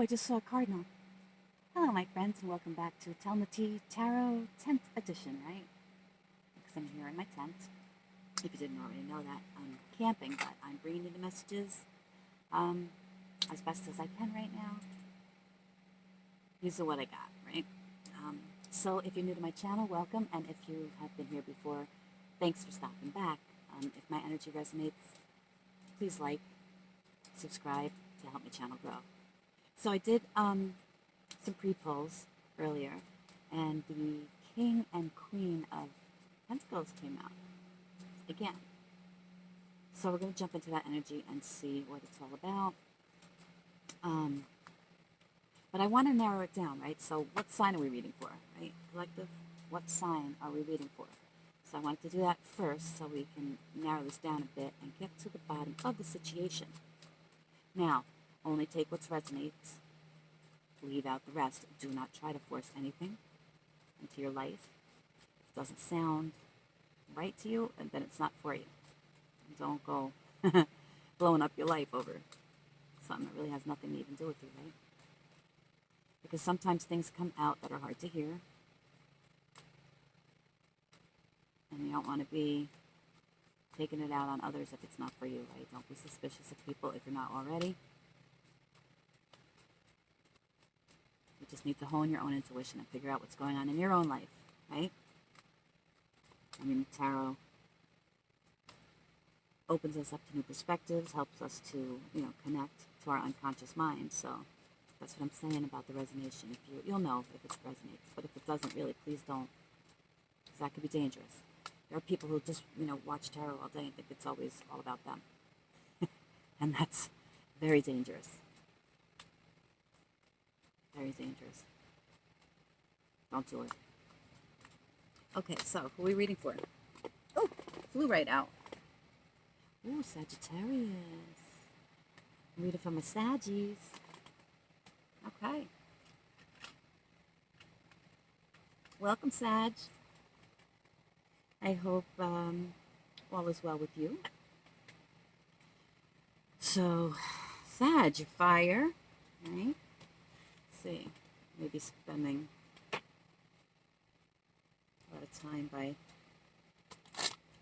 I just saw a cardinal. Hello, my friends, and welcome back to Talmud Tarot 10th edition, right? Because I'm here in my tent. If you didn't already know that, I'm camping, but I'm bringing you the messages as best as I can right now. These are what I got, right? So if you're new to my channel, welcome, and if you have been here before, thanks for stopping back. If my energy resonates, please like, subscribe to help my channel grow. So I did some pre-pulls earlier, and the King and Queen of Pentacles came out again. So we're going to jump into that energy and see what it's all about. But I want to narrow it down, right? So what sign are we reading for, right? Collective, what sign are we reading for? So I wanted to do that first so we can narrow this down a bit and get to the bottom of the situation. Now, only take what resonates, leave out the rest. Do not try to force anything into your life. If it doesn't sound right to you, and then it's not for you. Don't go blowing up your life over something that really has nothing to even do with you, right? Because sometimes things come out that are hard to hear, and you don't want to be taking it out on others if it's not for you, right? Don't be suspicious of people if you're not already. You just need to hone your own intuition and figure out what's going on in your own life, right? I mean, tarot opens us up to new perspectives, helps us to, connect to our unconscious mind. So that's what I'm saying about the resonation. You'll know if it resonates, but if it doesn't really, please don't, because that could be dangerous. There are people who just, watch tarot all day and think it's always all about them. And that's very dangerous. Very dangerous. Don't do it. Okay, so who are we reading for? Oh, flew right out. Ooh, Sagittarius. I'm reading from a Saggies. Okay. Welcome, Sag. I hope all is well with you. So, Sag, fire, right? Let's see. Maybe spending a lot of time by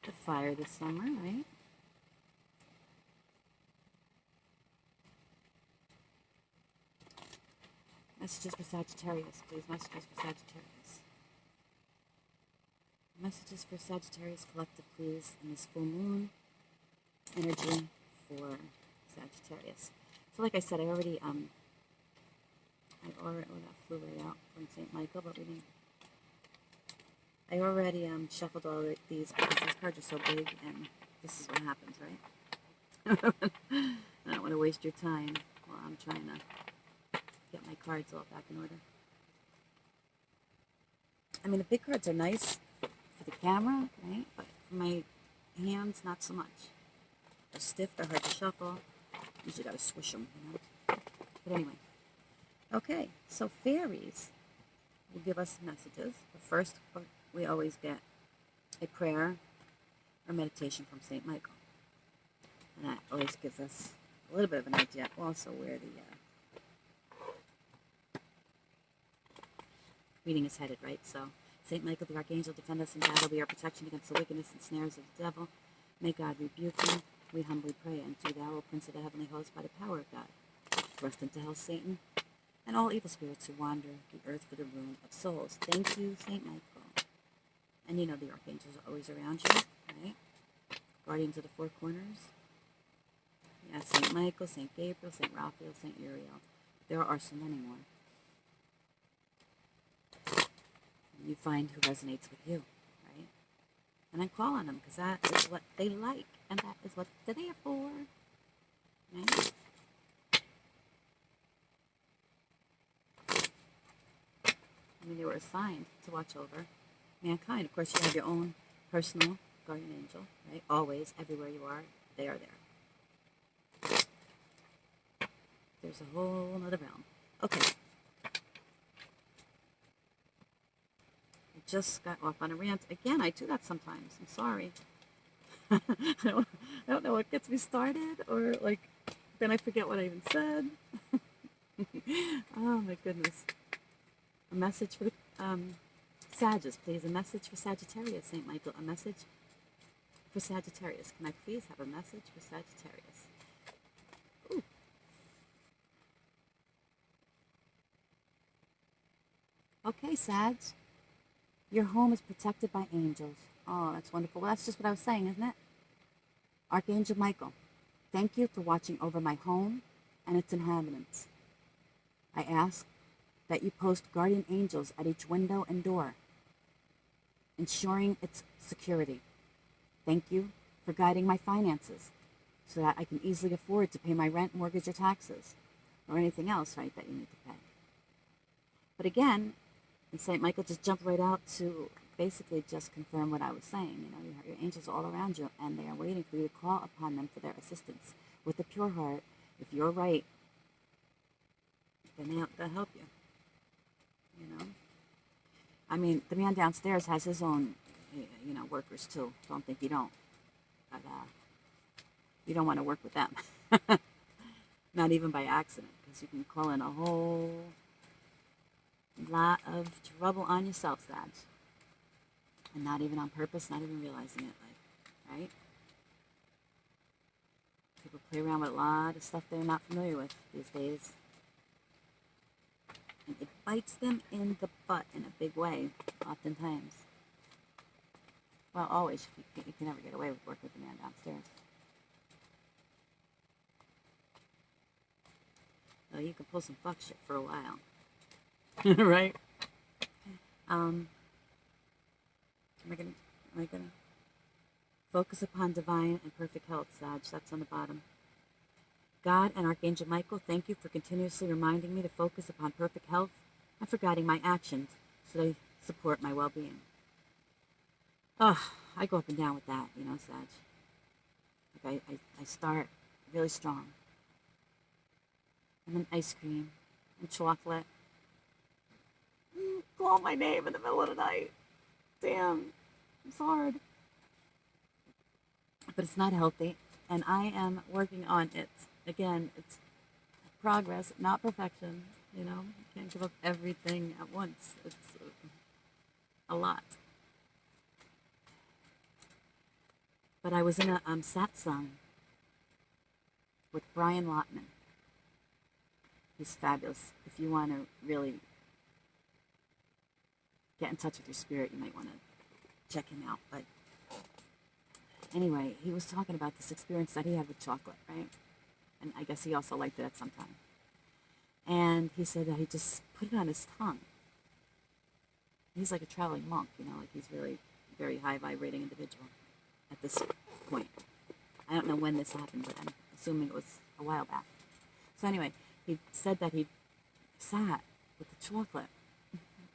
the fire this summer, right? Messages for Sagittarius, please. Messages for Sagittarius. Messages for Sagittarius collective, please, in this full moon energy for Sagittarius. So like I said, I already oh, that flew right out from St. Michael, but we didn't. I already shuffled all of these because these cards are so big, and this is what happens, right? I don't want to waste your time while I'm trying to get my cards all back in order. I mean, the big cards are nice for the camera, right? But for my hands, not so much. They're stiff, they're hard to shuffle. Usually gotta swish them, But anyway. Okay, so fairies will give us messages. But first, we always get a prayer or meditation from St. Michael. And that always gives us a little bit of an idea also where the reading is headed, right? So, St. Michael, the Archangel, defend us in battle. Be our protection against the wickedness and snares of the devil. May God rebuke him. We humbly pray. And do thou, O Prince of the heavenly host, by the power of God, thrust into hell Satan and all evil spirits who wander the earth for the ruin of souls. Thank you, St. Michael. And the archangels are always around you, right? Guardians of the four corners. Yeah, St. Michael, St. Gabriel, St. Raphael, St. Uriel. There are so many more. You find who resonates with you, right? And then call on them, because that is what they like, and that is what they're there for, right? I mean, they were assigned to watch over mankind. Of course, you have your own personal guardian angel, right? Always, everywhere you are, they are there. There's a whole other realm. Okay. Just got off on a rant. Again, I do that sometimes. I'm sorry. I don't know what gets me started, or then I forget what I even said. Oh my goodness. A message for the Sagittarius, please. A message for Sagittarius, St. Michael. A message for Sagittarius. Can I please have a message for Sagittarius? Ooh. Okay, Sag. Your home is protected by angels. Oh, that's wonderful. Well, that's just what I was saying, isn't it? Archangel Michael, thank you for watching over my home and its inhabitants. I ask that you post guardian angels at each window and door, ensuring its security. Thank you for guiding my finances so that I can easily afford to pay my rent, mortgage, or taxes, or anything else, right, that you need to pay. But again, St. Michael just jumped right out to basically just confirm what I was saying. You know, your angels are all around you, and they are waiting for you to call upon them for their assistance. With a pure heart, if you're right, then they'll help you. You know? I mean, the man downstairs has his own, you know, workers too. Don't think you don't. But you don't want to work with them. Not even by accident, because you can call in a whole lot of trouble on yourself, Sag. And not even on purpose, not even realizing it, like, right? People play around with a lot of stuff they're not familiar with these days. And it bites them in the butt in a big way, oftentimes. Well, always. You can never get away with working with the man downstairs. Well, you can pull some fuck shit for a while. Right? Am I gonna focus upon divine and perfect health, Sag? That's on the bottom. God and Archangel Michael, thank you for continuously reminding me to focus upon perfect health and for guiding my actions so they support my well-being. Oh, I go up and down with that, you know, Sag. Like I start really strong. And then ice cream and chocolate. Call my name in the middle of the night. Damn, it's hard. But it's not healthy, and I am working on it. Again, it's progress, not perfection. You know, you can't give up everything at once. It's a lot. But I was in a satsang with Brian Lotman. He's fabulous. If you want to really get in touch with your spirit, you might want to check him out. But anyway, he was talking about this experience that he had with chocolate, right? And I guess he also liked it at some time. And he said that he just put it on his tongue. He's like a traveling monk, you know, like he's really very high vibrating individual at this point. I don't know when this happened, but I'm assuming it was a while back. So anyway, he said that he sat with the chocolate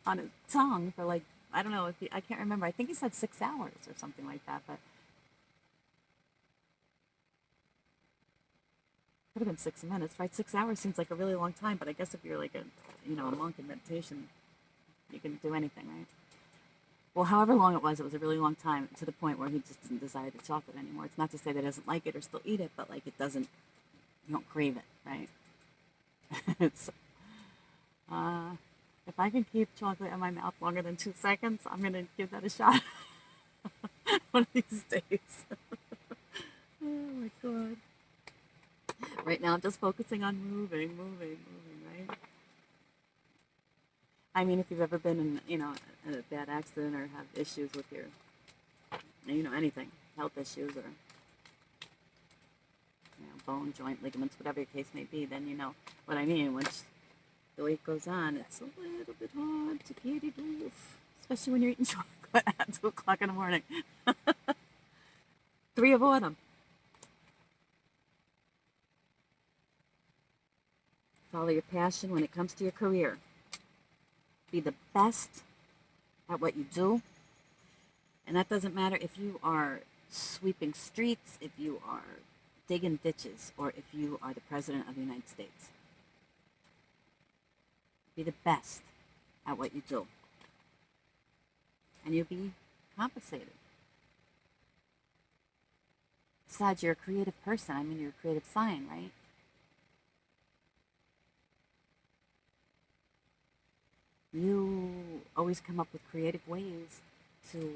on his tongue for like, I don't know, I can't remember. I think he said 6 hours or something like that, but could have been 6 minutes, right? 6 hours seems like a really long time, but I guess if you're like a monk in meditation, you can do anything, right? Well, however long it was a really long time, to the point where he just didn't desire the chocolate anymore. It's not to say that he doesn't like it or still eat it, but like it doesn't, you don't crave it, right? It's, if I can keep chocolate in my mouth longer than 2 seconds, I'm going to give that a shot one of these days. Oh my God. Right now, I'm just focusing on moving, right? I mean, if you've ever been in, a bad accident or have issues with your, anything, health issues or, bone, joint, ligaments, whatever your case may be, then you know what I mean. Once the weight goes on, it's a little bit hard to get it off, especially when you're eating chocolate at 2 o'clock in the morning. 3 of autumn. Follow your passion when it comes to your career. Be the best at what you do. And that doesn't matter if you are sweeping streets, if you are digging ditches, or if you are the President of the United States. Be the best at what you do. And you'll be compensated. Besides, you're a creative person. I mean, you're a creative sign, right? You always come up with creative ways to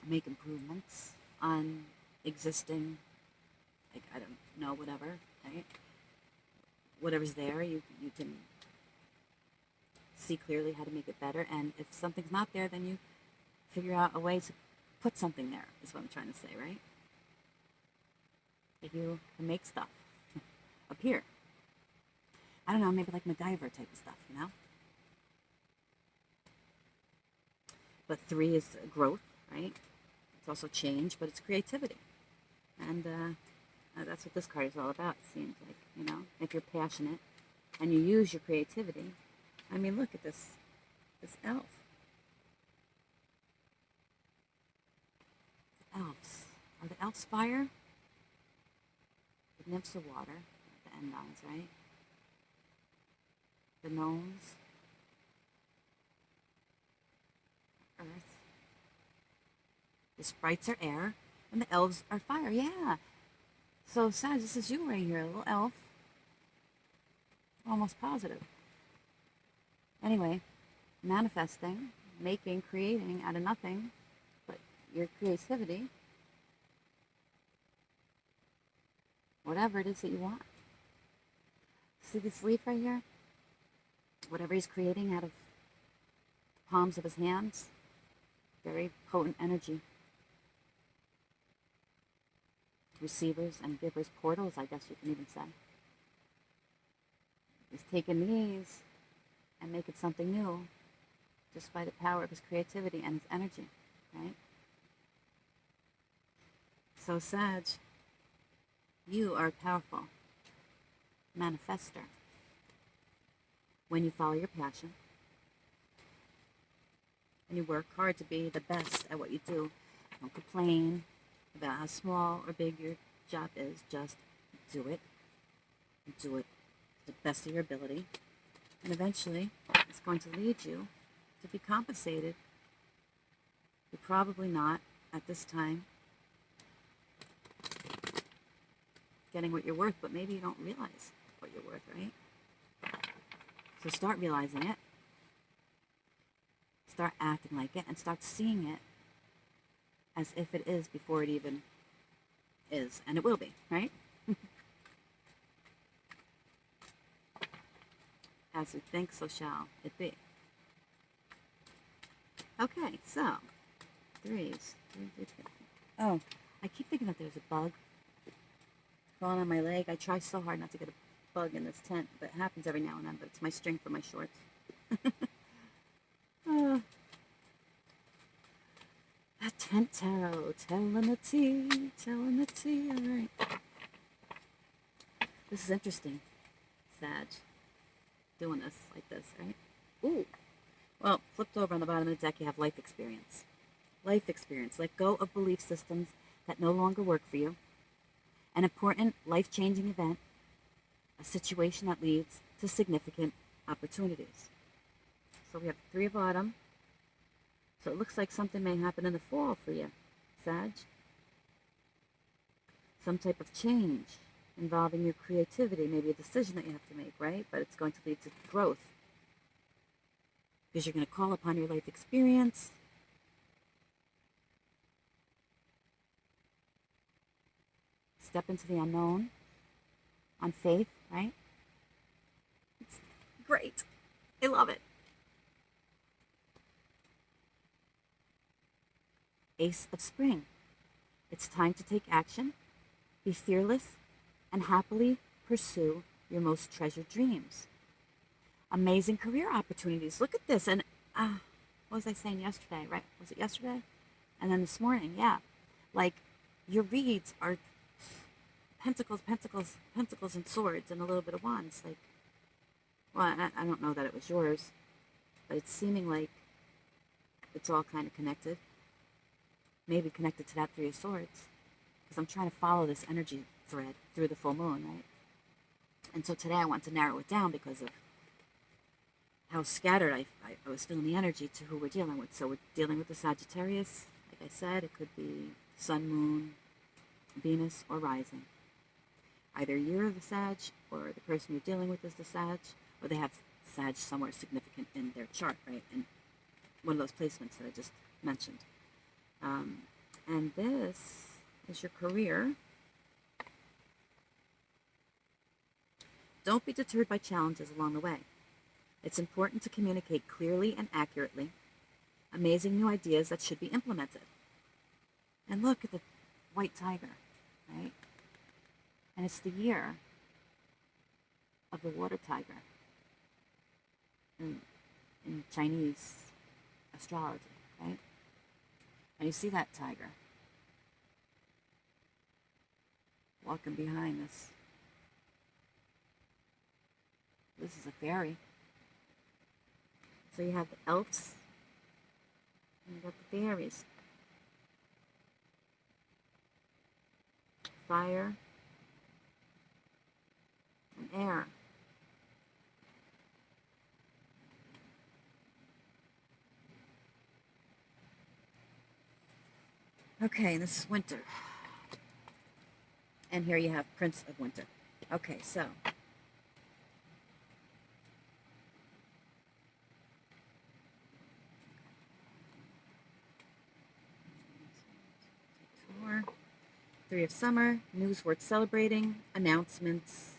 make improvements on existing, like, I don't know, whatever, right? Whatever's there, you can see clearly how to make it better. And if something's not there, then you figure out a way to put something there, is what I'm trying to say, right? If you can make stuff appear. I don't know, maybe like MacGyver type of stuff, you know? But 3 is growth, right? It's also change, but it's creativity. And that's what this card is all about, it seems like, you know? If you're passionate and you use your creativity. I mean, look at this elf. The elves. Are the elves fire? The nymphs are water. The endons, right? The gnomes. Earth. The sprites are air. And the elves are fire. Yeah. So, Sag, this is you right here, a little elf. Almost positive. Anyway, manifesting, making, creating out of nothing, but your creativity, whatever it is that you want. See this leaf right here? Whatever he's creating out of the palms of his hands, very potent energy. Receivers and givers, portals, I guess you can even say. He's taking these and making something new just by the power of his creativity and his energy, right? So, Sag, you are a powerful manifester when you follow your passion and you work hard to be the best at what you do. Don't complain about how small or big your job is. Just do it. Do it to the best of your ability. And eventually, it's going to lead you to be compensated. You're probably not, at this time, getting what you're worth, but maybe you don't realize what you're worth, right? So start realizing it. Start acting like it, and start seeing it as if it is before it even is. And it will be, right? As we think, so shall it be. Okay, so, threes. Oh, I keep thinking that there's a bug crawling on my leg. I try so hard not to get a bug in this tent, but it happens every now and then, but it's my string for my shorts. That tent tarot, telling the tea, all right. This is interesting, Sag, doing this like this, right? Ooh, well, flipped over on the bottom of the deck, you have life experience. Life experience, let go of belief systems that no longer work for you. An important life-changing event, a situation that leads to significant opportunities. So we have 3 of autumn. So it looks like something may happen in the fall for you, Sag. Some type of change involving your creativity, maybe a decision that you have to make, right? But it's going to lead to growth. Because you're going to call upon your life experience. Step into the unknown on faith, right? It's great. I love it. Ace of Spring. It's time to take action, be fearless, and happily pursue your most treasured dreams. Amazing career opportunities. Look at this. And what was I saying yesterday, right? Was it yesterday? And then this morning, yeah. Like, your reads are pentacles, pentacles, pentacles, and swords, and a little bit of wands. Like, well, I don't know that it was yours, but it's seeming like it's all kind of connected. Maybe connected to that 3 of Swords, because I'm trying to follow this energy thread through the full moon, right? And so today I want to narrow it down because of how scattered I was feeling the energy to who we're dealing with. So we're dealing with the Sagittarius, like I said. It could be Sun, Moon, Venus, or Rising. Either you're the Sag, or the person you're dealing with is the Sag, or they have Sag somewhere significant in their chart, right? And one of those placements that I just mentioned. And this is your career. Don't be deterred by challenges along the way. It's important to communicate clearly and accurately, amazing new ideas that should be implemented. And look at the white tiger, right? And it's the year of the water tiger in Chinese astrology, right? And you see that tiger walking behind this. This is a fairy. So you have the elves and you got the fairies. Fire and air. Okay, this is winter. And here you have Prince of Winter. Okay, so Three of Summer, news worth celebrating, announcements,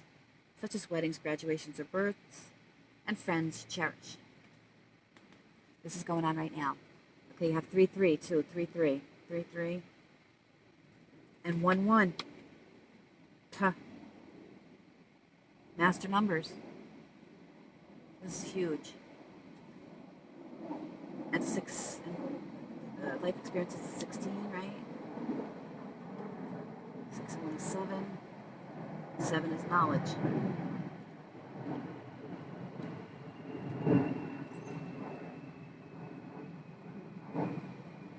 such as weddings, graduations, or births, and friends cherish. This is going on right now. Okay, you have 3, 3, 2, 3, 3, 3, 3, and 1, 1. Huh. Master numbers. This is huge. And 6, life experience is a 16, right? 6 and 1 is 7. 7 is knowledge.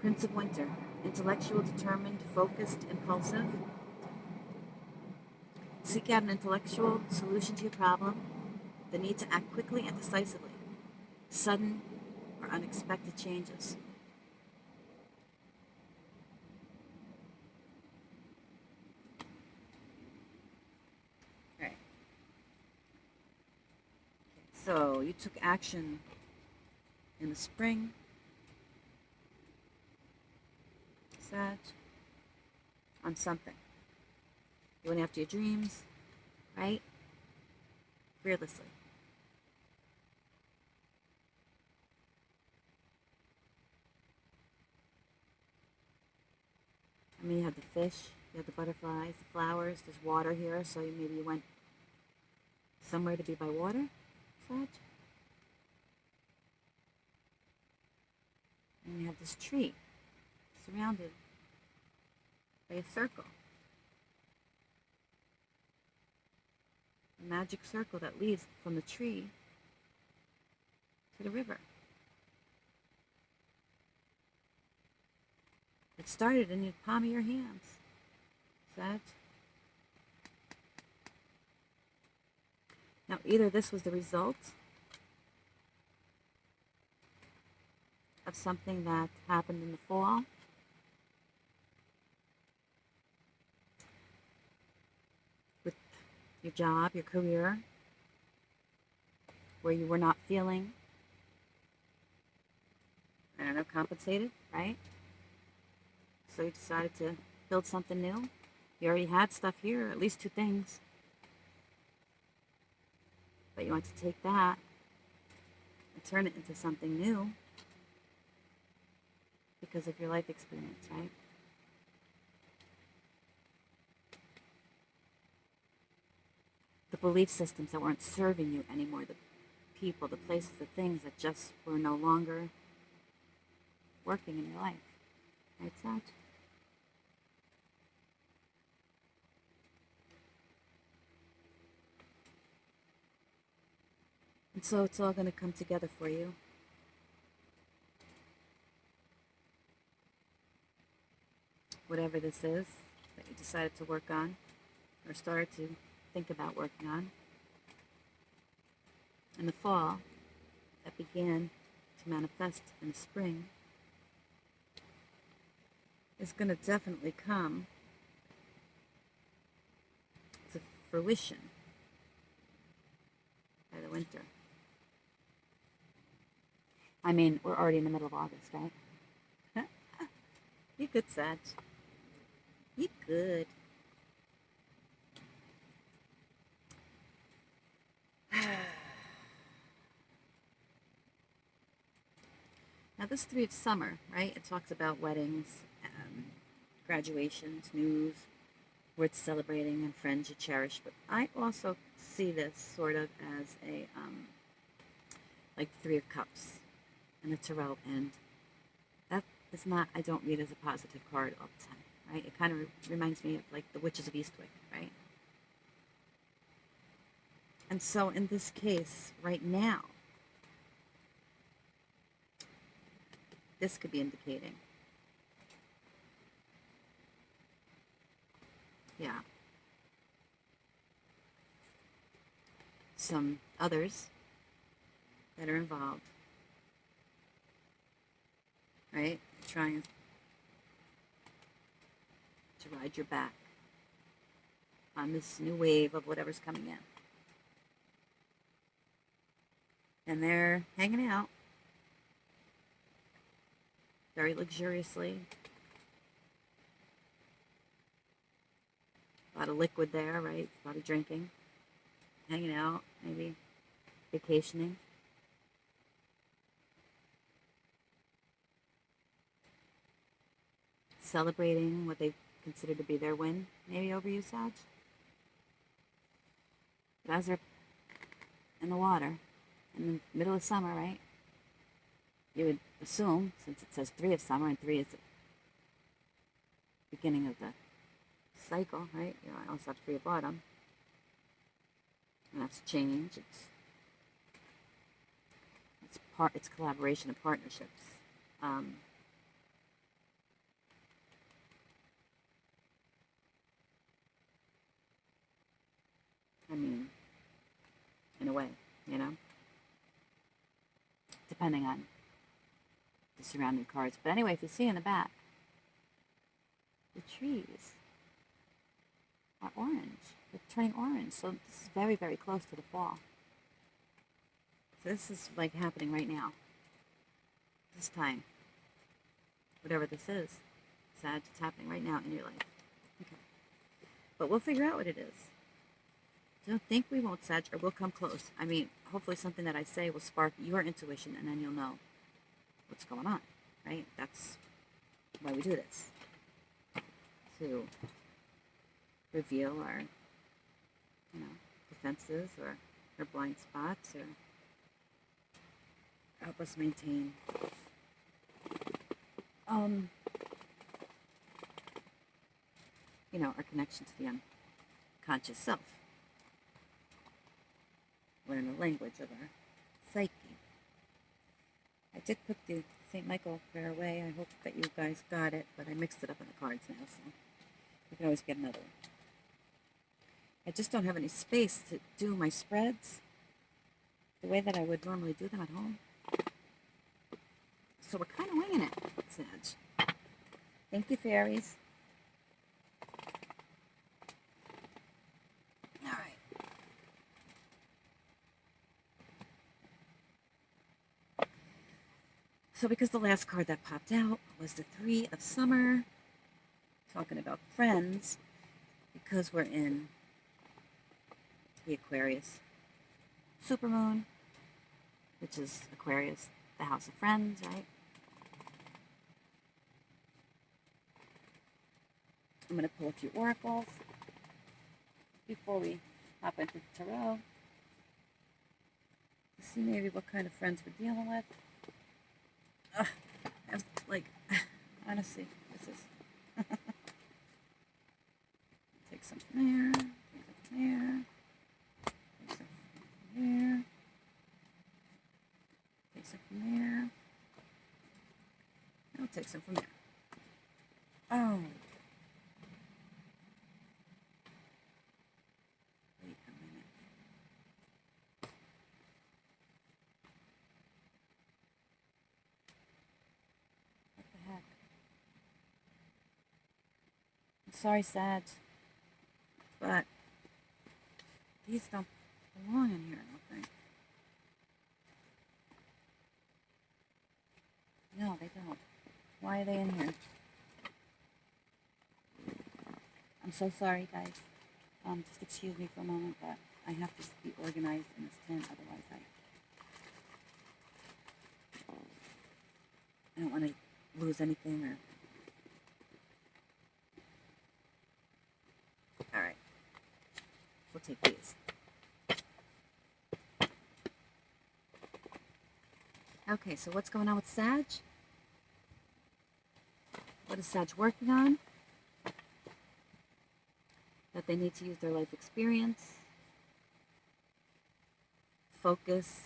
Prince of Winter. Intellectual, determined, focused, impulsive. Seek out an intellectual solution to your problem. The need to act quickly and decisively. Sudden or unexpected changes. So you took action in the spring, Sag, on something. You went after your dreams, right? Fearlessly. I mean, you had the fish, you had the butterflies, the flowers, there's water here, so maybe you went somewhere to be by water. Sag. And you have this tree surrounded by a circle. A magic circle that leads from the tree to the river. It started in the palm of your hands. Sag. Now, either this was the result of something that happened in the fall, with your job, your career, where you were not feeling, I don't know, compensated, right? So you decided to build something new. You already had stuff here, at least 2 things. But you want to take that and turn it into something new because of your life experience, right? The belief systems that weren't serving you anymore, the people, the places, the things that just were no longer working in your life. Right, Sag? And so it's all going to come together for you. Whatever this is that you decided to work on or started to think about working on. In the fall, that began to manifest in the spring, is going to definitely come to fruition by the winter. I mean, we're already in the middle of August, right? You good, Sag. You good. Now, this three of summer, right? It talks about weddings, graduations, news, worth celebrating, and friends you cherish. But I also see this sort of as a, like the Three of Cups and the Tarot. And that is not, I don't read as a positive card all the time, right? It kind of reminds me of like the Witches of Eastwick, right? And so in this case, right now, this could be indicating, yeah, some others that are involved, right? Trying to ride your back on this new wave of whatever's coming in. And they're hanging out very luxuriously. A lot of liquid there, right? A lot of drinking, hanging out, maybe vacationing. Celebrating what they consider to be their win, maybe over you, Sag. But as they're in the water, in the middle of summer, right? You would assume, since it says three of summer and three is the beginning of the cycle, right? You know, I also have three of autumn. And that's change. It's collaboration and partnerships. I mean, in a way, you know, depending on the surrounding cards. But anyway, if you see in the back, the trees are orange. They're turning orange. So this is very, very close to the fall. So this is like happening right now. This time. Whatever this is. Sag, it's happening right now in your life. Okay. But we'll figure out what it is. Don't think we won't, Sag, or we'll come close. I mean, hopefully something that I say will spark your intuition, and then you'll know what's going on, right? That's why we do this. To reveal our, you know, defenses or our blind spots, or help us maintain you know, our connection to the unconscious self. Learn the language of our psyche. I did put the St. Michael prayer away. I hope that you guys got it, but I mixed it up in the cards now, so you can always get another one. I just don't have any space to do my spreads the way that I would normally do them at home. So we're kind of winging it, Sag. Thank you, fairies. All right. So because the last card that popped out was the Three of Summer, talking about friends, because we're in the Aquarius Supermoon, which is Aquarius, the house of friends, right? I'm going to pull a few oracles before we hop into the tarot to see maybe what kind of friends we're dealing with. I'm like, honestly, this is... Take some from there, take some from there, take some from there, take some from there. I'll take some from there. Oh. Wait a minute. What the heck? I'm sorry, Sag, but these don't belong in here, I don't think. Why are they in here? I'm so sorry, guys. Just excuse me for a moment, but I have to be organized in this tin, otherwise I don't want to lose anything or... All right. We'll take these. Okay, so what's going on with Sag? What is Sag working on? That they need to use their life experience, focus,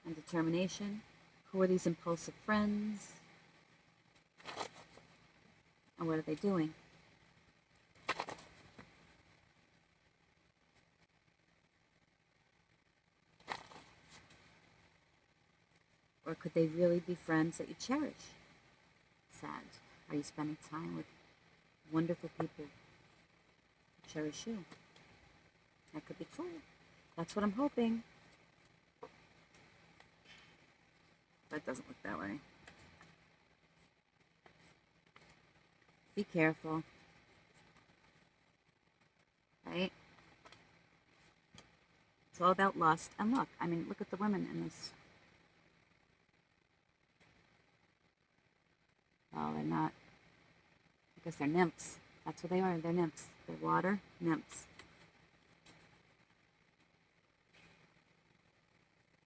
and determination. Who are these impulsive friends? And what are they doing? Or could they really be friends that you cherish? Sag, are you spending time with wonderful people who cherish you? That could be true. That's what I'm hoping. That doesn't look that way. Be careful. Right? It's all about lust. And look, I mean, look at the women in this. Well, they're not. I guess they're nymphs. That's what they are. They're nymphs. They're water nymphs.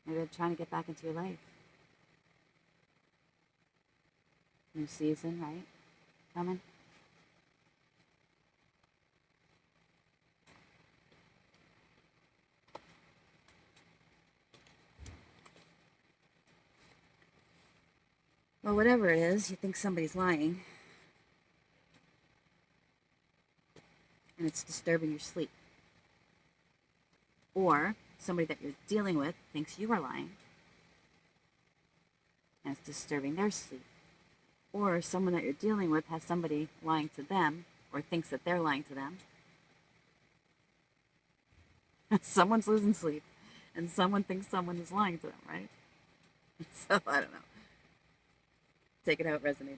Maybe they're trying to get back into your life. New season, right? Coming. Well, whatever it is, you think somebody's lying. And it's disturbing your sleep. Or somebody that you're dealing with thinks you are lying. And it's disturbing their sleep. Or someone that you're dealing with has somebody lying to them or thinks that they're lying to them. Someone's losing sleep. And someone thinks someone is lying to them, right? So, I don't know. Take it how it resonates.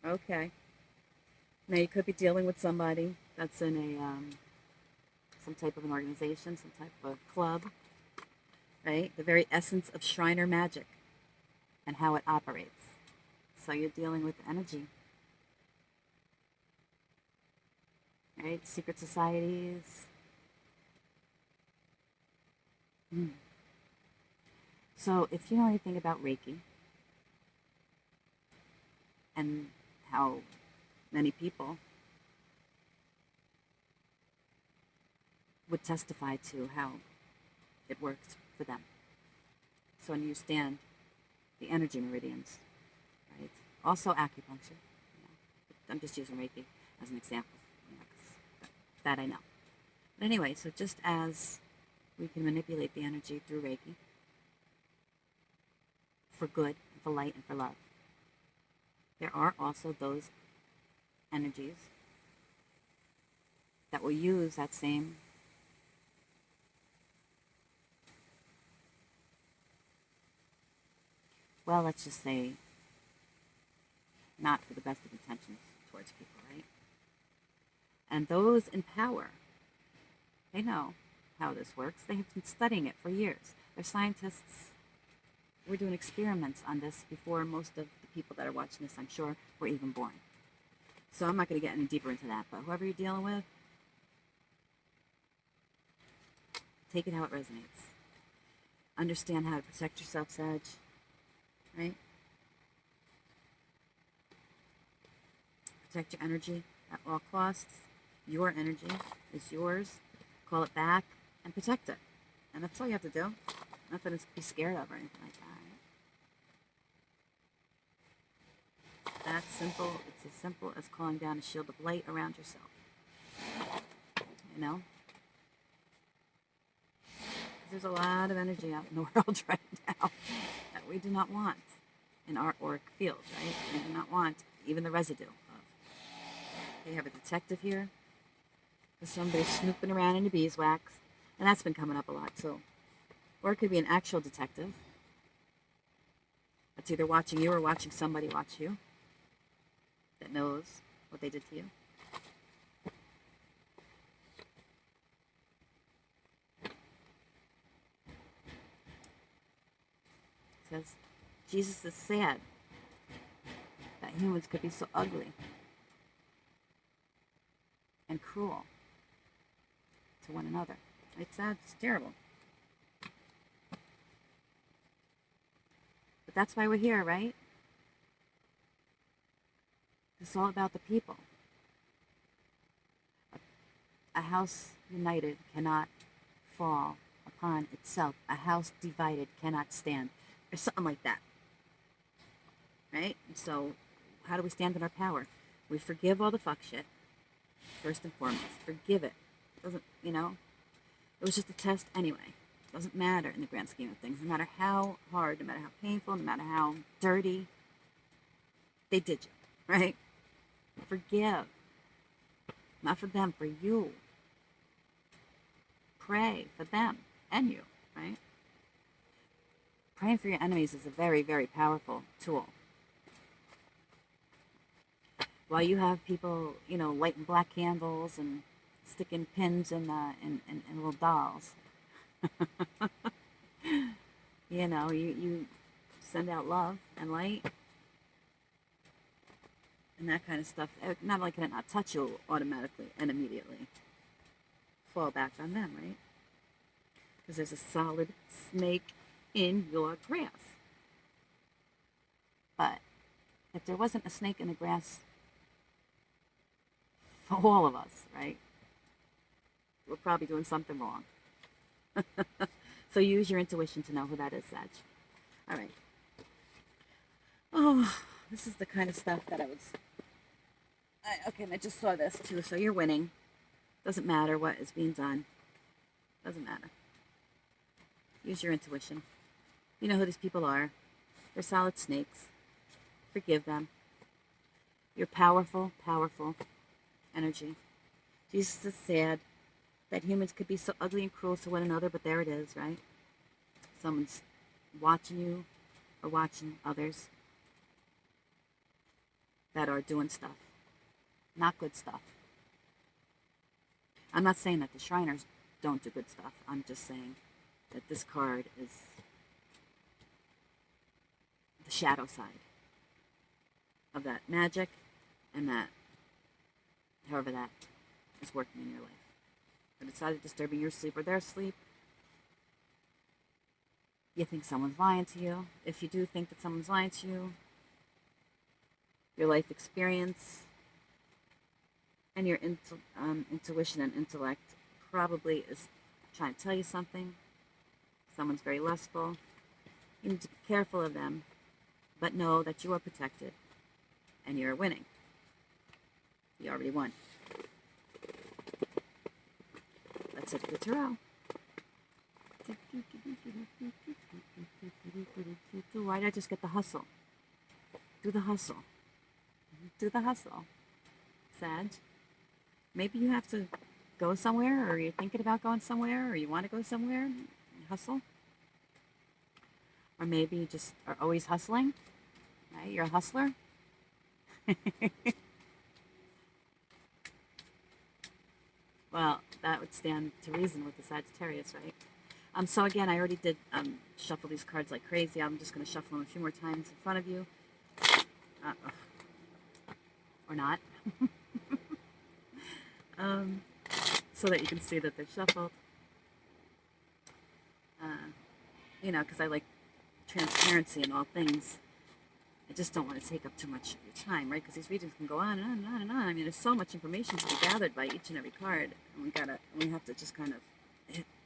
Okay. Now you could be dealing with somebody that's in a some type of an organization, some type of a club, right? The very essence of Shriner magic and how it operates. So you're dealing with energy, right? Secret societies. So if you know anything about Reiki and how many people would testify to how it works for them. So understand the energy meridians, right? Also acupuncture. I'm just using Reiki as an example, 'cause that I know. But anyway, so just as we can manipulate the energy through Reiki for good, for light, and for love, there are also those energies that will use that same well, let's just say, not for the best of intentions towards people, right? And those in power, they know how this works. They have been studying it for years. They're scientists. We're doing experiments on this before most of the people that are watching this, I'm sure, were even born. So I'm not going to get any deeper into that, but whoever you're dealing with, take it how it resonates. Understand how to protect yourself, Sag. Right? Protect your energy at all costs. Your energy is yours. Call it back and protect it. And that's all you have to do. Nothing to be scared of or anything like that. That's simple. It's as simple as calling down a shield of light around yourself. You know? There's a lot of energy out in the world right now that we do not want in our auric field, right? We do not want even the residue of. They have a detective here. There's somebody snooping around in the beeswax. And that's been coming up a lot, too. Or it could be an actual detective that's either watching you or watching somebody watch you that knows what they did to you. It says, Jesus is sad that humans could be so ugly and cruel to one another. It's sad, it's terrible. But that's why we're here, right? It's all about the people. A house united cannot fall upon itself. A house divided cannot stand. Or something like that. Right? So, how do we stand in our power? We forgive all the fuck shit. First and foremost. Forgive it. Doesn't, it was just a test anyway. Doesn't matter in the grand scheme of things. No matter how hard, no matter how painful, no matter how dirty, they did you. Right? Forgive. Not for them, for you. Pray for them and you, right? Praying for your enemies is a very, very powerful tool. While you have people, lighting black candles and sticking pins in little dolls, you send out love and light and that kind of stuff. Not only can it not touch you automatically and immediately, fall back on them, right? Because there's a solid snake in your grass. But if there wasn't a snake in the grass for all of us, right, we're probably doing something wrong. So use your intuition to know who that is, Sag. All right. Oh, this is the kind of stuff that okay, and I just saw this too. So you're winning. Doesn't matter what is being done. Doesn't matter. Use your intuition. You know who these people are. They're solid snakes. Forgive them. You're powerful, powerful energy. Jesus is sad that humans could be so ugly and cruel to one another, but there it is, right? Someone's watching you or watching others that are doing stuff. Not good stuff. I'm not saying that the Shriners don't do good stuff. I'm just saying that this card is the shadow side of that magic and that, however that is working in your life. But it's either disturbing your sleep or their sleep. You think someone's lying to you. If you do think that someone's lying to you, your life experience and your intuition and intellect probably is trying to tell you something. Someone's very lustful. You need to be careful of them, but know that you are protected and you're winning. You already won. Let's hit the tarot. Why did I just get the hustle? Do the hustle. Do the hustle. Sag. Maybe you have to go somewhere, or you're thinking about going somewhere, or you want to go somewhere. Hustle. Or maybe you just are always hustling. Right? You're a hustler. Well, that would stand to reason with the Sagittarius, right? So again, I already did shuffle these cards like crazy. I'm just going to shuffle them a few more times in front of you. Or not. So that you can see that they're shuffled. Because I like transparency in all things. I just don't want to take up too much of your time, right? Because these readings can go on and on and on and on. I mean, there's so much information to be gathered by each and every card, and we have to just kind of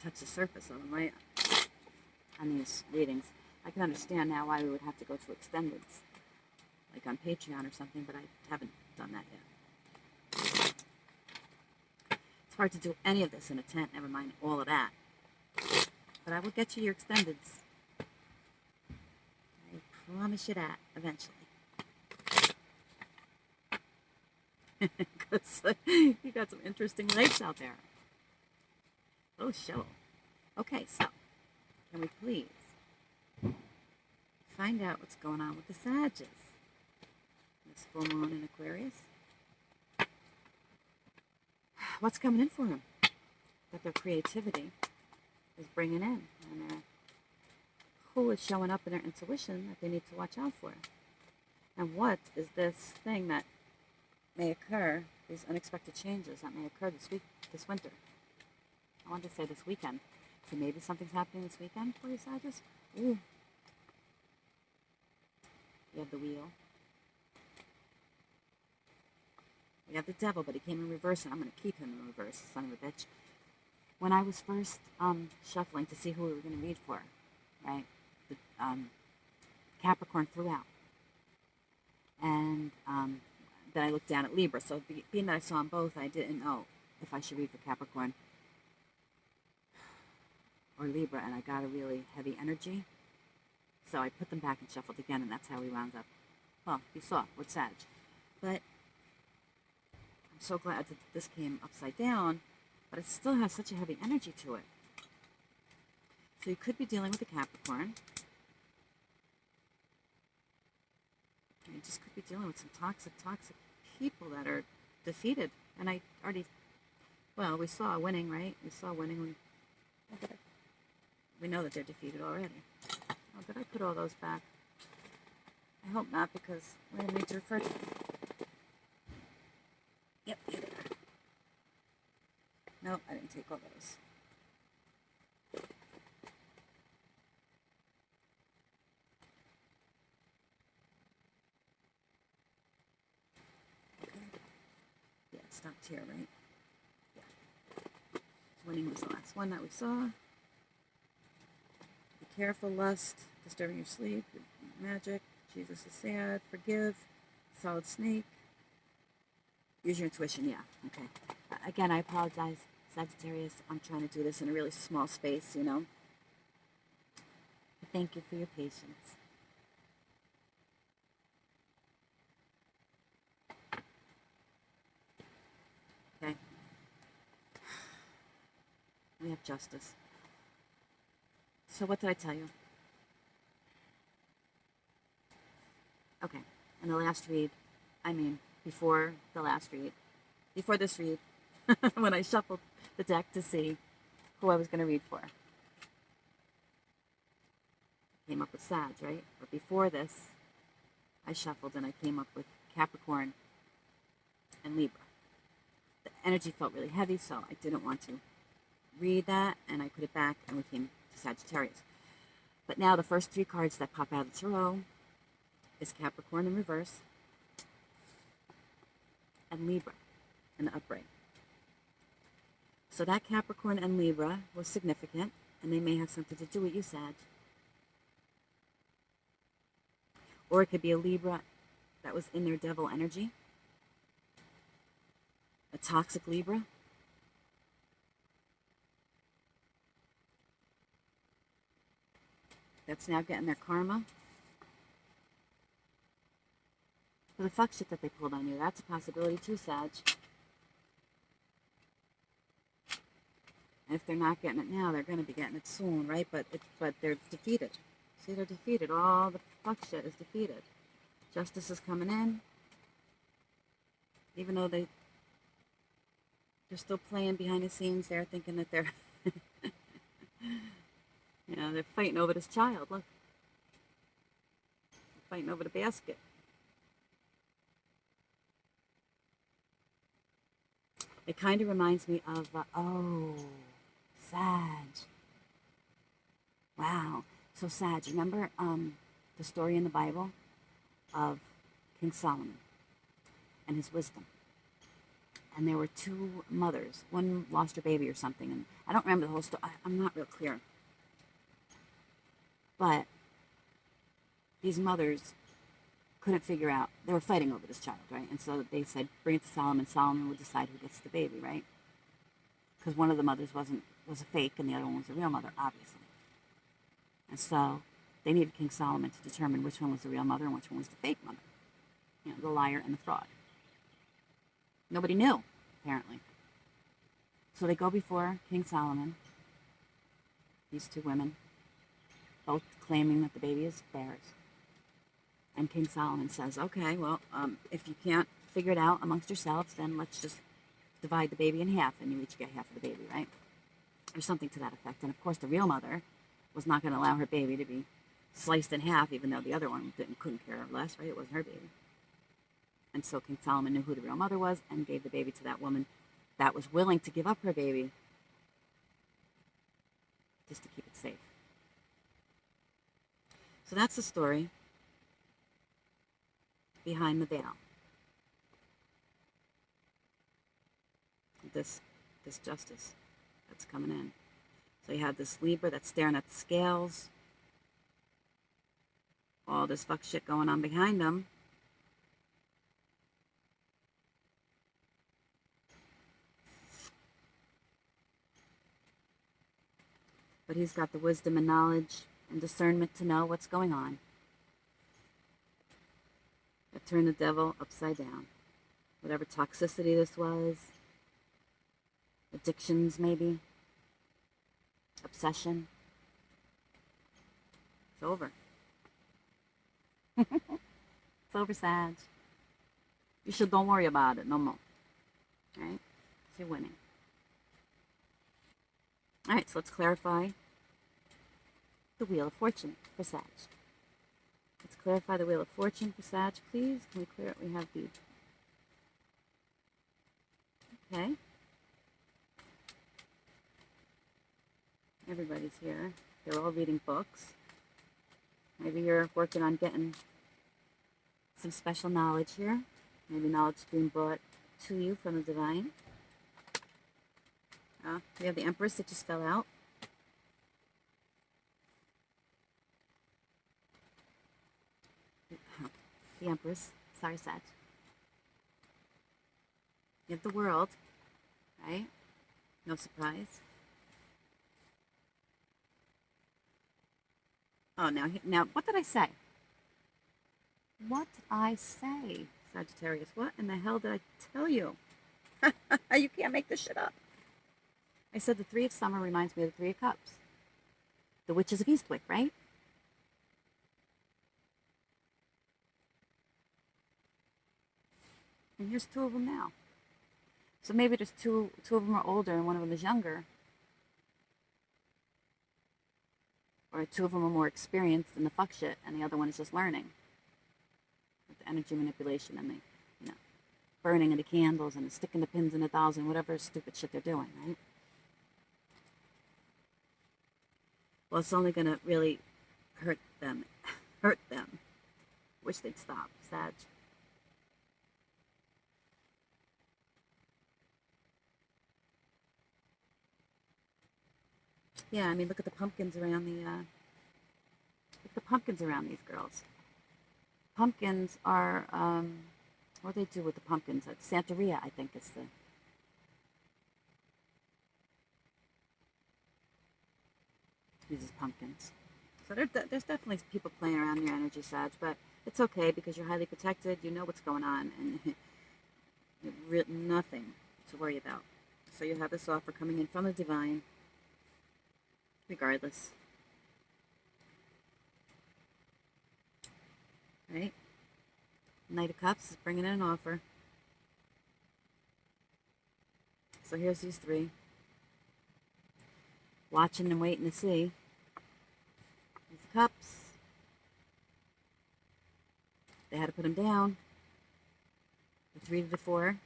touch the surface of them, right? On these readings, I can understand now why we would have to go to extendeds, like on Patreon or something, but I haven't done that yet. It's hard to do any of this in a tent, never mind all of that. But I will get you your extendeds. I promise you that eventually. Because you got some interesting lights out there. Oh, show. Okay, so can we please find out what's going on with the Sages? This full moon in Aquarius. What's coming in for them? That their creativity is bringing in, and who is showing up in their intuition that they need to watch out for, and what is this thing that may occur, these unexpected changes that may occur this winter. I wanted to say this weekend, so maybe something's happening this weekend for you, Sagittarius. Ooh, you have the wheel. We have the devil, but he came in reverse, and I'm going to keep him in reverse, son of a bitch. When I was first shuffling to see who we were going to read for, right, the Capricorn threw out. And then I looked down at Libra. So being that I saw them both, I didn't know if I should read for Capricorn or Libra, and I got a really heavy energy. So I put them back and shuffled again, and that's how we wound up. Well, you saw with Sag. But I'm so glad that this came upside down, but it still has such a heavy energy to it. So you could be dealing with a Capricorn. You just could be dealing with some toxic people that are defeated. And I already, well, we saw winning, right? We saw winning. We know that they're defeated already. Oh, did I put all those back? I hope not, because we're going to need to refer to them. Yep, here they are. No, I didn't take all those. Okay. Yeah, it stopped here, right? Yeah. Winning was the last one that we saw. Be careful, lust, disturbing your sleep, magic, Jesus is sad, forgive, solid snake. Use your intuition, yeah, okay. Again, I apologize, Sagittarius. I'm trying to do this in a really small space, you know. Thank you for your patience. Okay. We have justice. So what did I tell you? Okay, in the last read, before the last read, before this read, when I shuffled the deck to see who I was going to read for. Came up with Sag, right? But before this, I shuffled and I came up with Capricorn and Libra. The energy felt really heavy, so I didn't want to read that, and I put it back, and we came to Sagittarius. But now the first three cards that pop out of the tarot is Capricorn in reverse and Libra in the upright. So that Capricorn and Libra was significant, and they may have something to do with you, Sag. Or it could be a Libra that was in their devil energy. A toxic Libra. That's now getting their karma. For the fuck shit that they pulled on you. That's a possibility too, Sag. And if they're not getting it now, they're going to be getting it soon, right? But they're defeated. See, they're defeated. All the fuck shit is defeated. Justice is coming in. Even though they're still playing behind the scenes, they're thinking that they're, they're fighting over this child. Look. They're fighting over the basket. It kind of reminds me of, Sag. Wow. So Sag, remember the story in the Bible of King Solomon and his wisdom? And there were two mothers. One lost her baby or something. And I don't remember the whole story. I'm not real clear. But these mothers couldn't figure out. They were fighting over this child, right? And so they said, bring it to Solomon. Solomon would decide who gets the baby, right? Because one of the mothers was a fake and the other one was a real mother, obviously. And so they needed King Solomon to determine which one was the real mother and which one was the fake mother. The liar and the fraud. Nobody knew, apparently. So they go before King Solomon, these two women, both claiming that the baby is theirs. And King Solomon says, okay, well, if you can't figure it out amongst yourselves, then let's just divide the baby in half, and you each get half of the baby, right? Or something to that effect. And of course, the real mother was not going to allow her baby to be sliced in half, even though the other one couldn't care less, right? It wasn't her baby. And so King Solomon knew who the real mother was and gave the baby to that woman that was willing to give up her baby just to keep it safe. So that's the story behind the veil. This justice that's coming in. So you have this Libra that's staring at the scales. All this fuck shit going on behind him. But he's got the wisdom and knowledge and discernment to know what's going on. That turned the devil upside down. Whatever toxicity this was, addictions maybe, obsession, it's over. It's over, Sag. You should don't worry about it no more. Right? You're winning. Alright, so let's clarify the Wheel of Fortune for Sag. Let's clarify the Wheel of Fortune for Sag, please. Can we clear it? We have the... Okay. Everybody's here. They're all reading books. Maybe you're working on getting some special knowledge here. Maybe knowledge being brought to you from the divine. We have the Empress that just fell out. The Empress. Sorry, Sag. You have the World, right? No surprise. Oh, now, what did I say? What did I say, Sagittarius? What in the hell did I tell you? You can't make this shit up. I said the Three of Summer reminds me of the Three of Cups. The Witches of Eastwick, right? And here's two of them now. So maybe there's two of them are older and one of them is younger. Or two of them are more experienced in the fuck shit and the other one is just learning. With the energy manipulation and the, burning of the candles and the sticking the pins in the dolls and whatever stupid shit they're doing, right? Well, it's only going to really hurt them. Hurt them. Wish they'd stop, Sag. Yeah, I mean, look at the pumpkins around these girls. Pumpkins are, what do they do with the pumpkins? Santeria, I think, is the... Uses pumpkins. So there's definitely people playing around your energy, Sag, but it's okay because you're highly protected. You know what's going on, and nothing to worry about. So you have this offer coming in from the divine, regardless. Right? Knight of Cups is bringing in an offer. So here's these three. Watching and waiting to see. These cups. They had to put them down. The 3 to the 4.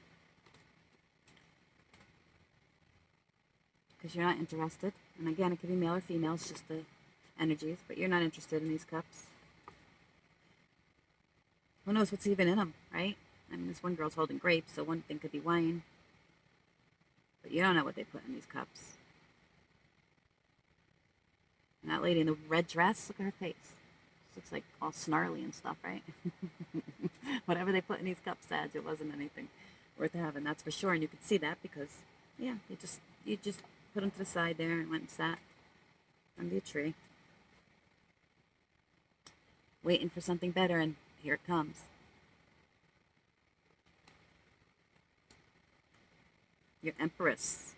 Because you're not interested. And again, it could be male or female. It's just the energies. But you're not interested in these cups. Who knows what's even in them, right? I mean, this one girl's holding grapes, so one thing could be wine. But you don't know what they put in these cups. And that lady in the red dress, look at her face. She looks like all snarly and stuff, right? Whatever they put in these cups, Sag, it wasn't anything worth having, that's for sure. And you could see that because, yeah, you just put them to the side there and went and sat under a tree. Waiting for something better, and here it comes. Your Empress.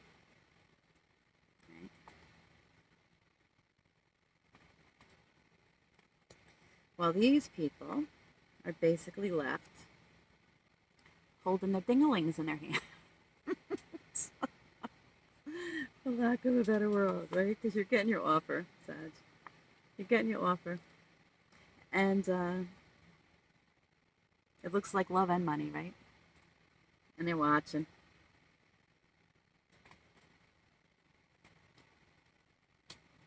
While these people are basically left holding their dinglings in their hands. For lack of a better word, right? Because you're getting your offer, Sag. You're getting your offer. And it looks like love and money, right? And they're watching.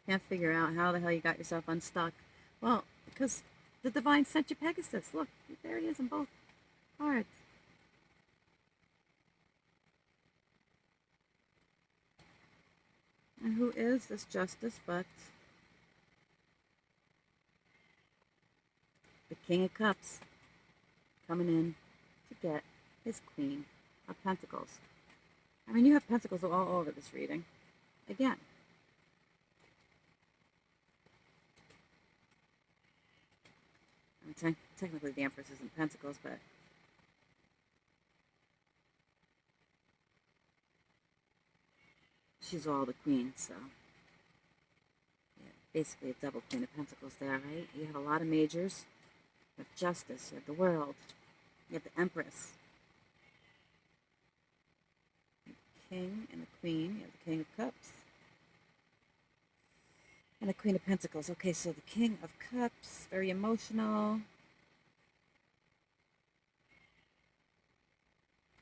Can't figure out how the hell you got yourself unstuck. Well, because the divine sent you Pegasus. Look, there he is in both cards. And who is this justice but the King of Cups coming in to get his Queen of Pentacles. I mean, you have Pentacles all over this reading. Again. I mean, technically the Empress isn't Pentacles, but she's all the Queen, so yeah, basically a double Queen of Pentacles there, right? You have a lot of majors. You have Justice, you have the World, you have the Empress, you have the King and the Queen, you have the King of Cups, and the Queen of Pentacles. Okay, so the King of Cups, very emotional,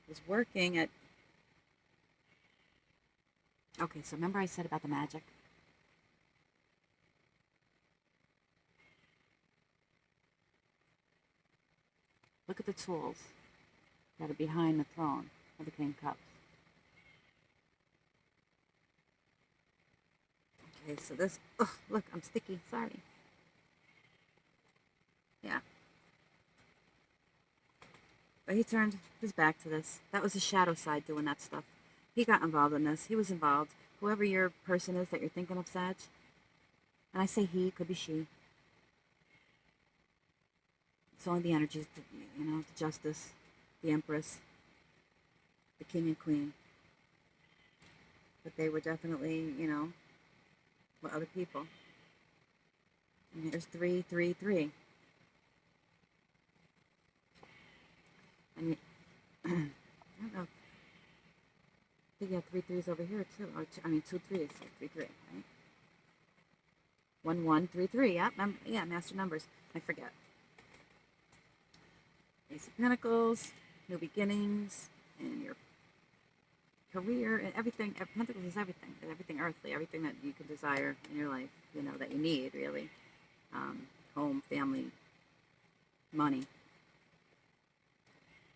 was working at... Okay, so remember I said about the magic? Look at the tools that are behind the throne of the King of Cups. Okay, so this... Oh, look, I'm sticky. Sorry. Yeah. But he turned his back to this. That was his shadow side doing that stuff. He got involved in this. He was involved. Whoever your person is that you're thinking of, Sag. And I say he, could be she. It's only the energies, you know, the Justice, the Empress, the King and Queen. But they were definitely, you know, with other people. And here's 333. And you, I don't know. I think you have 3 3s over here too. Or two, I mean 2 3s, so 3 3, right? 1 1 3 3. Yeah, yeah, master numbers. I forget. Ace of Pentacles, new beginnings, and your career, and everything. Pentacles is everything. Everything earthly, everything that you can desire in your life, you know, that you need, really. Home, family, money,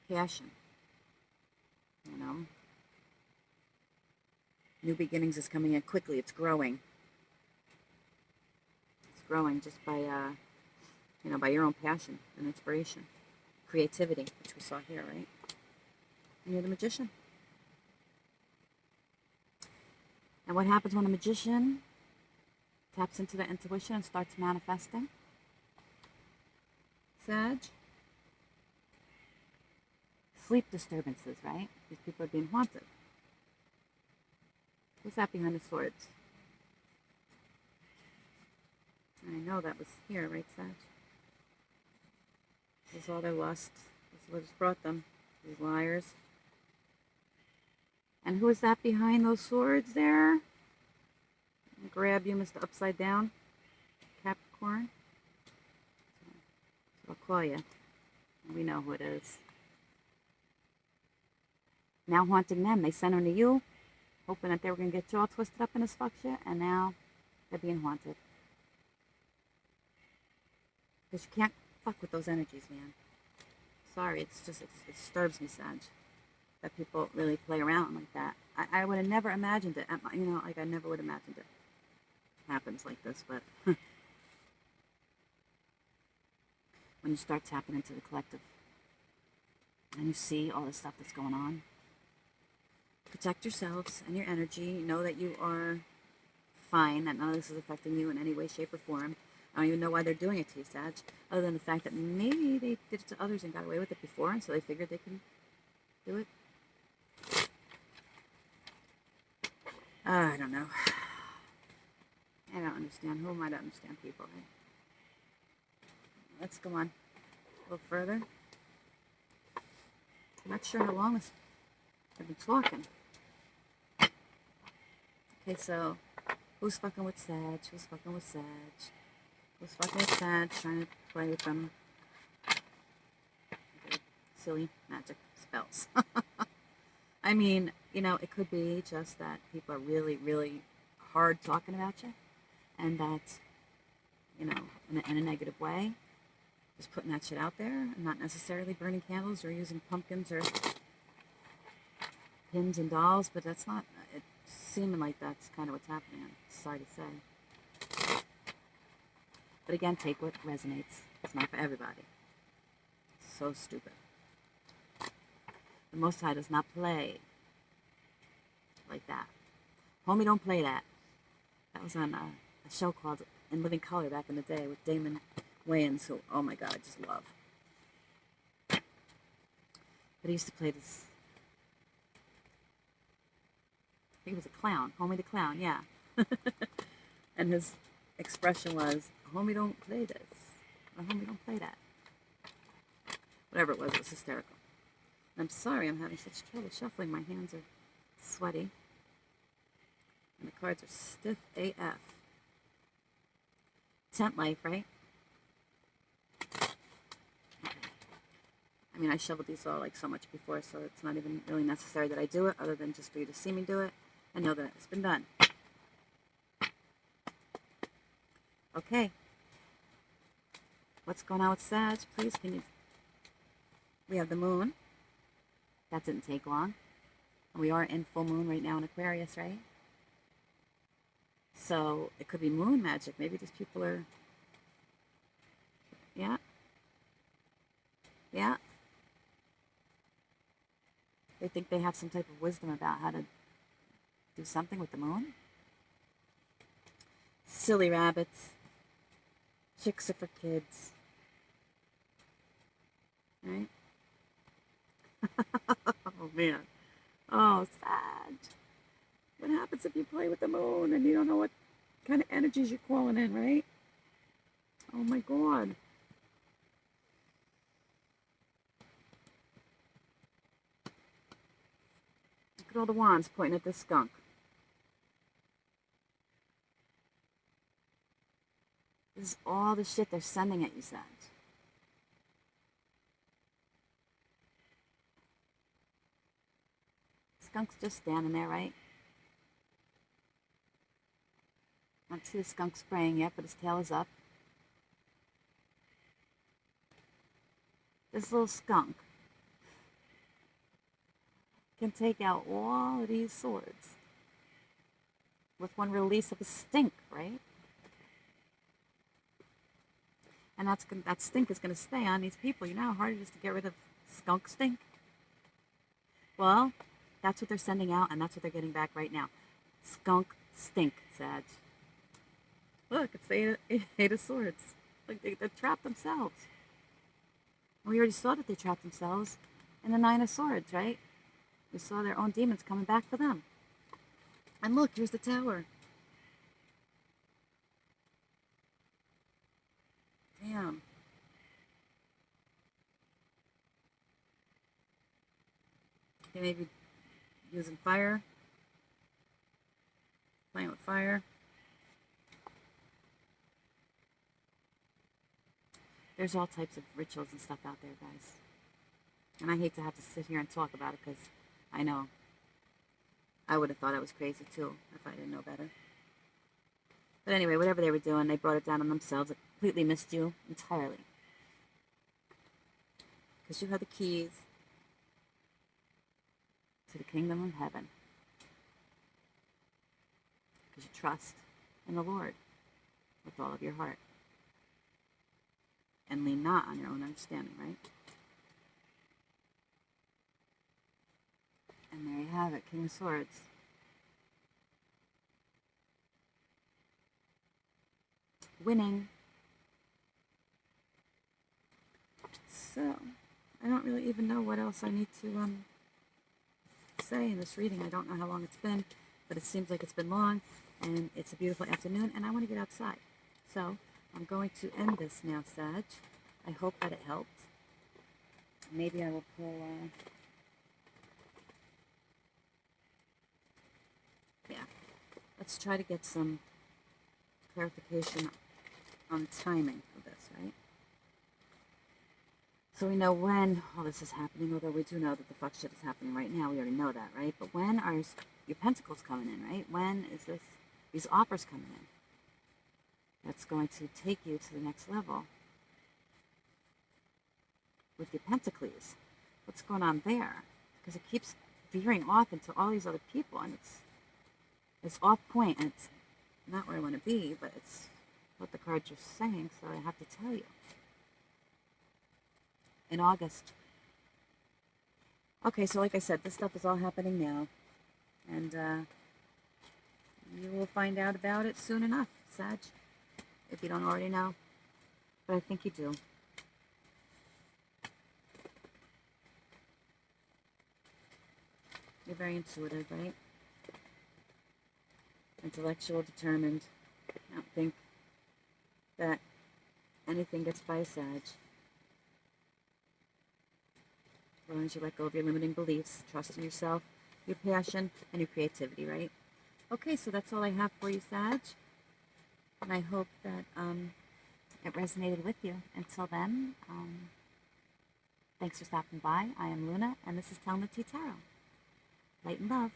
passion, you know. New beginnings is coming in quickly. It's growing. It's growing just by, you know, by your own passion and inspiration. Creativity, which we saw here, right? And you're the Magician. And what happens when a magician taps into their intuition and starts manifesting? Sag? Sleep disturbances, right? These people are being haunted. What's that behind the swords? I know that was here, right, Sag? This is all their lust. This is what has brought them. These liars. And who is that behind those swords there? I'll grab you, Mr. Upside Down. Capricorn. So I'll call you. We know who it is. Now haunting them. They sent them to you, hoping that they were going to get you all twisted up in this fuck shit, and now they're being haunted. Because you can't fuck with those energies, man. Sorry, it's just, it disturbs me, Sag, that people really play around like that. I would have never imagined it. You know, like I never would have imagined it happens like this, but when you start tapping into the collective and you see all the stuff that's going on, protect yourselves and your energy. Know that you are fine, that none of this is affecting you in any way, shape, or form. I don't even know why they're doing it to you, Sag, other than the fact that maybe they did it to others and got away with it before, and so they figured they can do it. I don't know. I don't understand. Who am I to understand people, right? let's go on a little further. I'm not sure how long I've been talking. Okay, so who's fucking with Sag? Who's fucking with Sag? Who's fucking with Sag? Trying to play with them. Silly magic spells. I mean, you know, it could be just that people are really, really hard talking about you, and that, you know, in a negative way, just putting that shit out there, and not necessarily burning candles or using pumpkins or pins and dolls, but that's not, it's seeming like that's kind of what's happening. I'm sorry to say. But again, take what resonates. It's not for everybody. So stupid. The Most High does not play like that. Homie, don't play that. That was on a show called In Living Color back in the day with Damon Wayans, who, oh my God, I just love. But he used to play this, I think he was a clown, Homie the Clown, yeah. And his expression was, homie, don't play this. Or homie, don't play that. Whatever it was hysterical. I'm sorry I'm having such trouble shuffling. My hands are sweaty. And the cards are stiff AF. Tent life, right? Okay. I mean, I shoveled these all like so much before, so it's not even really necessary that I do it, other than just for you to see me do it and know that it's been done. Okay. What's going on with Sag? Please, can you... We have the moon. That didn't take long. And we are in full moon right now in Aquarius, right? So it could be moon magic. Maybe these people are... Yeah. Yeah. They think they have some type of wisdom about how to do something with the moon. Silly rabbits. Chicks are for kids. Right? Oh, man. Oh, sad. What happens if you play with the moon and you don't know what kind of energies you're calling in, right? Oh, my God. Look at all the wands pointing at this skunk. This is all the shit they're sending at you, Sag. Skunk's just standing there, right? I don't see the skunk spraying yet, but his tail is up. This little skunk can take out all of these swords with one release of a stink, right? And that stink is going to stay on these people. You know how hard it is to get rid of skunk stink? Well, that's what they're sending out, and that's what they're getting back right now. Skunk stink, Sag. Look, it's the Eight of Swords. Like they're trapped themselves. And we already saw that they trapped themselves in the Nine of Swords, right? We saw their own demons coming back for them. And look, here's the tower. Damn. They may be using fire. Playing with fire. There's all types of rituals and stuff out there, guys. And I hate to have to sit here and talk about it, because I know I would have thought I was crazy too if I didn't know better. But anyway, whatever they were doing, they brought it down on themselves. It completely missed you entirely. Because you have the keys to the kingdom of heaven. Because you trust in the Lord with all of your heart. And lean not on your own understanding, right? And there you have it, King of Swords. Winning. So, I don't really even know what else I need to say in this reading. I don't know how long it's been, but it seems like it's been long, and it's a beautiful afternoon, and I want to get outside. So, I'm going to end this now, Sag. I hope that it helped. Maybe I will pull, yeah, let's try to get some clarification on timing of this, right? So we know when all this is happening, although we do know that the fuck shit is happening right now. We already know that, right? But when are your pentacles coming in, right? When is these offers coming in? That's going to take you to the next level. With your pentacles, what's going on there? Because it keeps veering off into all these other people, and it's off point, and it's not where I want to be, but it's what the cards are saying, so I have to tell you. In August. Okay, so like I said, this stuff is all happening now, and you will find out about it soon enough, Sag, if you don't already know, but I think you do. You're very intuitive, right? Intellectual, determined. I don't think that anything gets by, Sag. As long as you let go of your limiting beliefs, trust in yourself, your passion, and your creativity, right? Okay, so that's all I have for you, Sag. And I hope that it resonated with you. Until then, thanks for stopping by. I am Luna, and this is Tell the Tea Tarot. Light and love.